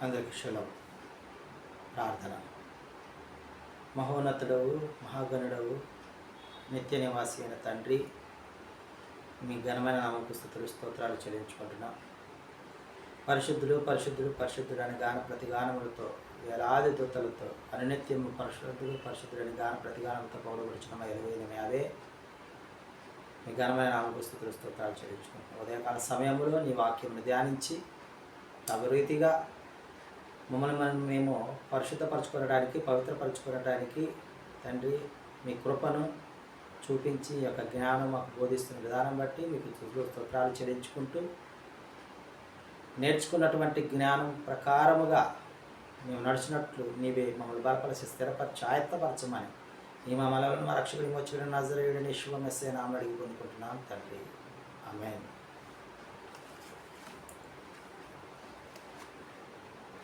అందరికి శులం. ప్రార్థన. మహోన్నతుడవు, మహాగణుడవు, నిత్య నివాసి అయిన తండ్రి, మీ ఘనమైన నామకు స్తుతులు స్తోత్రాలు చెల్లించుకుంటున్నాం. పరిశుద్ధులు పరిశుద్ధులు పరిశుద్ధుడు అని గాన ప్రతిగానములతో, వేలాది దూతలతో అనునిత్యము పరిశుద్ధులు పరిశుద్ధుడు అని గాన ప్రతిగానములతో పౌడబడుచున్న ఎలువైన అవే మీ ఘనమైన నామకు స్తుతులు స్తోత్రాలు చెల్లించుకుంటున్నాం. ఉదయకాల సమయంలో నీ వాక్యంను ధ్యానించి తగు మమ్మల్ని మేము పరిశుద్ధపరచుకోవడానికి, పవిత్రపరచుకోవడానికి తండ్రి మీ కృపను చూపించి ఈ యొక్క జ్ఞానం మాకు బోధిస్తున్న విధానం బట్టి మీకు స్తోత్రాలు చెల్లించుకుంటూ, నేర్చుకున్నటువంటి జ్ఞానం ప్రకారముగా మేము నడిచినట్లు నీవే మమ్మల్ని బలపరిచి స్థిరపరిచి ఆయత్తపరచమని ఈ మా మలలను మా రక్షకుడి వచ్చిన నజరేయుడిని యేసు మెస్సీయ నామమున అడిగి పొందుకుంటున్నాం తండ్రి. ఆమేన్.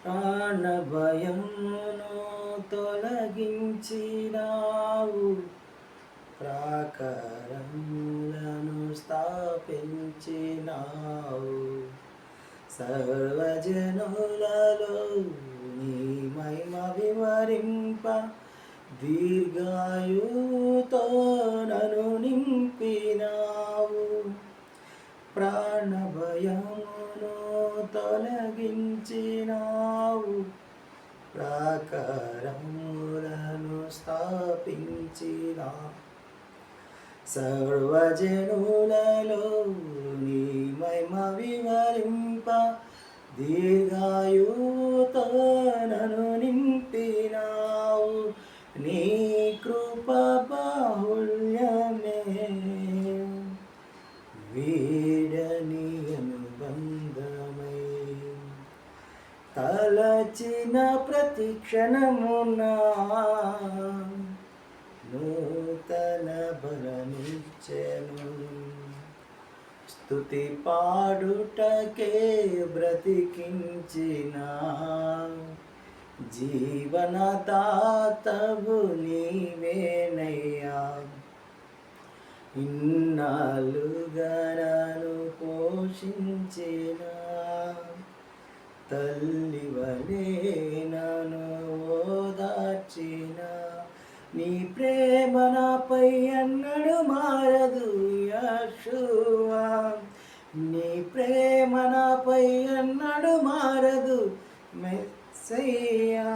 ప్రాణభయమును తొలగించినావు, ప్రాకారములను స్థాపించినావు, సర్వజనులలో నీ మహిమ వివరింప దీర్ఘాయుతో నన్ను నింపినావు. ప్రాణభయమును తొలగించినావు, ప్రాకారములను స్థాపించినా, సర్వజనులలో నీ మహిమ వివరింప దీర్ఘాయుతో నన్ను నింపినావు. నీ కృప బాహుళ్యమే వీడని అనుబంధమై, తలచిన ప్రతి క్షణమున నూతన బలమిచ్చెను. స్తుతి పాడుటకే బ్రతికించిన జీవనదాతవు నీవేనయ్యా. ఇన్నాళ్ళుగా నన్ను పోషించిన తల్లివలే నన్ను ఓదార్చిన, నీ ప్రేమ నాపై అన్నడు మారదు యెహోవా. నీ ప్రేమ నాపై అన్నడు మారదు మెస్సయ్యా.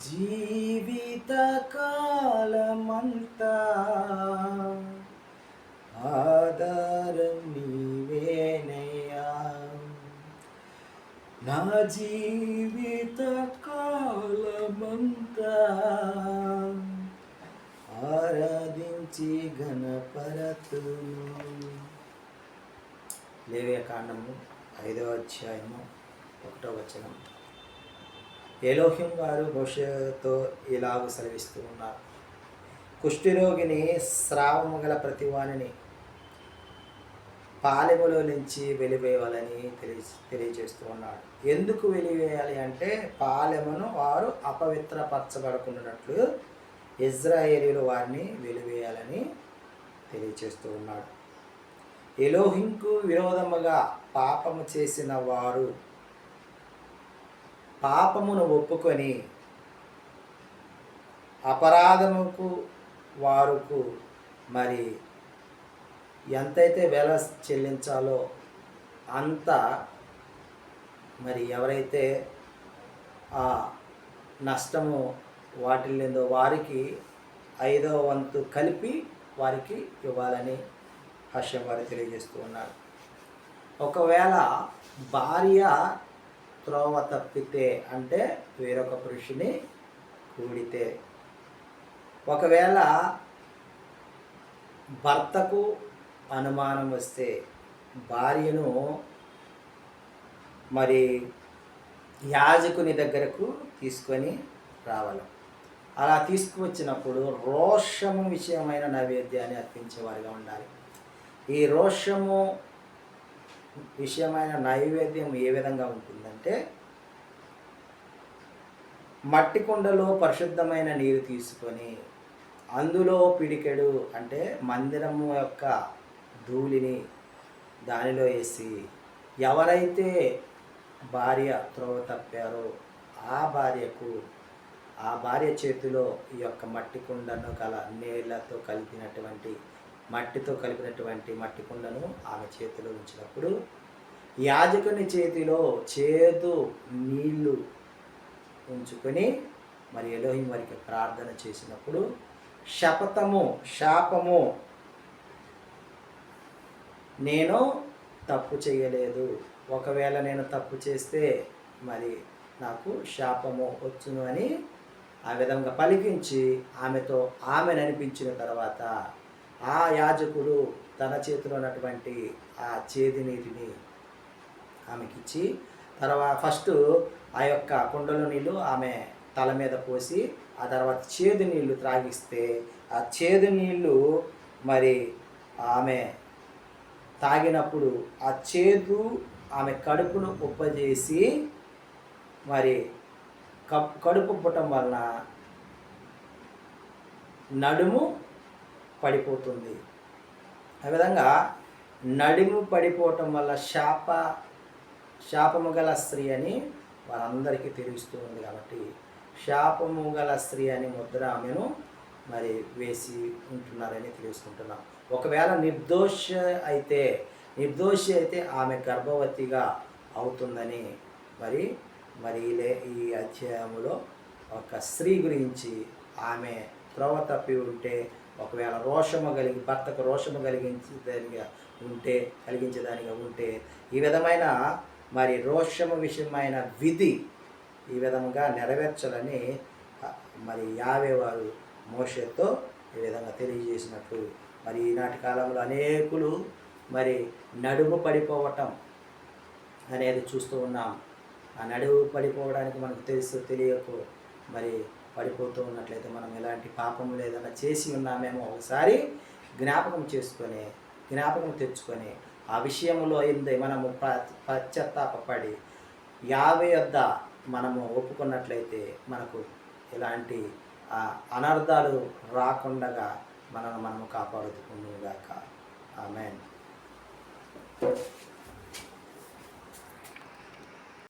జీవిత కాలమంతా ఆధారం నీవేనయ్యా. నా జీవిత కాలమంతా ఆరాధించి ఘనపరతును. లేవియకాండము 5వ అధ్యాయము 1వ వచనం. ఎలోహిం వారు మోషేతో ఇలాగ సెలవిస్తూ ఉన్నారు. కుష్ఠరోగిని, స్రావము గల ప్రతివానిని పాలెములో నుంచి వెలివేయాలని తెలియజేస్తూ ఉన్నాడు. ఎందుకు వెలివేయాలి అంటే, పాలెమును వారు అపవిత్రపరచబడుకున్నట్లు ఇజ్రాయేలీలు వారిని వెలివేయాలని తెలియజేస్తూ ఉన్నాడు. ఎలోహింకు విరోధముగా పాపము చేసిన వారు పాపమును ఒప్పుకొని అపరాధముకు వారుకు మరి ఎంతైతే వెల చెల్లించాలో అంత మరి ఎవరైతే ఆ నష్టము వాటిల్లిందో వారికి 5వ వంతు కలిపి వారికి ఇవ్వాలని హషం వారు తెలియజేస్తూ ఉన్నారు. ఒకవేళ భార్య త్రోవ తప్పితే అంటే వేరొక పురుషుని కూడితే, ఒకవేళ భర్తకు అనుమానం వస్తే భార్యను మరి యాజకుని దగ్గరకు తీసుకొని రావాలి. అలా తీసుకువచ్చినప్పుడు రోషము విషయమైన నైవేద్యాన్ని అర్పించేవారిగా ఉండాలి. ఈ రోషము విషయమైన నైవేద్యం ఏ విధంగా ఉంటుందంటే, మట్టి కుండలో పరిశుద్ధమైన నీరు తీసుకొని అందులో పిడికెడు అంటే మందిరము యొక్క ధూళిని దానిలో వేసి ఎవరైతే భార్య త్రోవ తప్పారో ఆ భార్య చేతిలో ఈ యొక్క మట్టి కుండను మట్టితో కలిపినటువంటి మట్టి కుండను ఆమె చేతిలో ఉంచినప్పుడు యాజకుని చేతిలో చేదు నీళ్లు ఉంచుకొని మరి ఎలోహిం వారికి ప్రార్థన చేసినప్పుడు శాపము నేను తప్పు చేయలేదు, ఒకవేళ నేను తప్పు చేస్తే మరి నాకు శాపము వచ్చును అని ఆ విధంగా పలికించి ఆమెను అనిపించిన తర్వాత ఆ యాజకుడు తన చేతిలో ఉన్నటువంటి ఆ చేదు నీటిని ఆమెకిచ్చి తర్వాత ఫస్ట్ ఆ యొక్క కుండలో నీళ్ళు ఆమె తల మీద పోసి ఆ తర్వాత చేదు నీళ్లు త్రాగిస్తే ఆ చేదు నీళ్ళు మరి ఆమె తాగినప్పుడు ఆ చేదు ఆమె కడుపును ఉప్పజేసి మరి కడుపు పుట్టడం వలన నడుము పడిపోతుంది. ఆ విధంగా నడుము పడిపోవటం వల్ల శాపము గల స్త్రీ అని వారందరికీ తెలుస్తూ ఉంది. కాబట్టి శాపము గల స్త్రీ అని ముద్ర ఆమెను మరి వేసి ఉంటున్నారని తెలుసుకుంటున్నాం. ఒకవేళ నిర్దోషి అయితే ఆమె గర్భవతిగా అవుతుందని మరి ఈ అధ్యాయంలో ఒక స్త్రీ గురించి ఆమె త్రోవ తప్పి ఉంటే ఒకవేళ భర్తకు రోషము కలిగించేదానిగా ఉంటే ఈ విధమైన మరి రోషము విషయమైన విధి ఈ విధంగా నెరవేర్చాలని మరి యావే వారు మోషేతో ఈ విధంగా తెలియజేసినట్లు మరి ఈనాటి కాలంలో అనేకులు మరి నడుము పడిపోవటం అనేది చూస్తూ ఉన్నాం. ఆ నడుము పడిపోవడానికి మనకు తెలియకు మరి పడిపోతూ ఉన్నట్లయితే మనం ఎలాంటి పాపము లేదన్నా చేసి ఉన్నామేమో ఒకసారి జ్ఞాపకం తెచ్చుకొని ఆ విషయంలో మనము పశ్చాత్తాపడి యావే వద్ద మనము ఒప్పుకున్నట్లయితే మనకు ఎలాంటి అనర్థాలు రాకుండా మనము కాపాడుకుందాం గాక. ఆమేన్.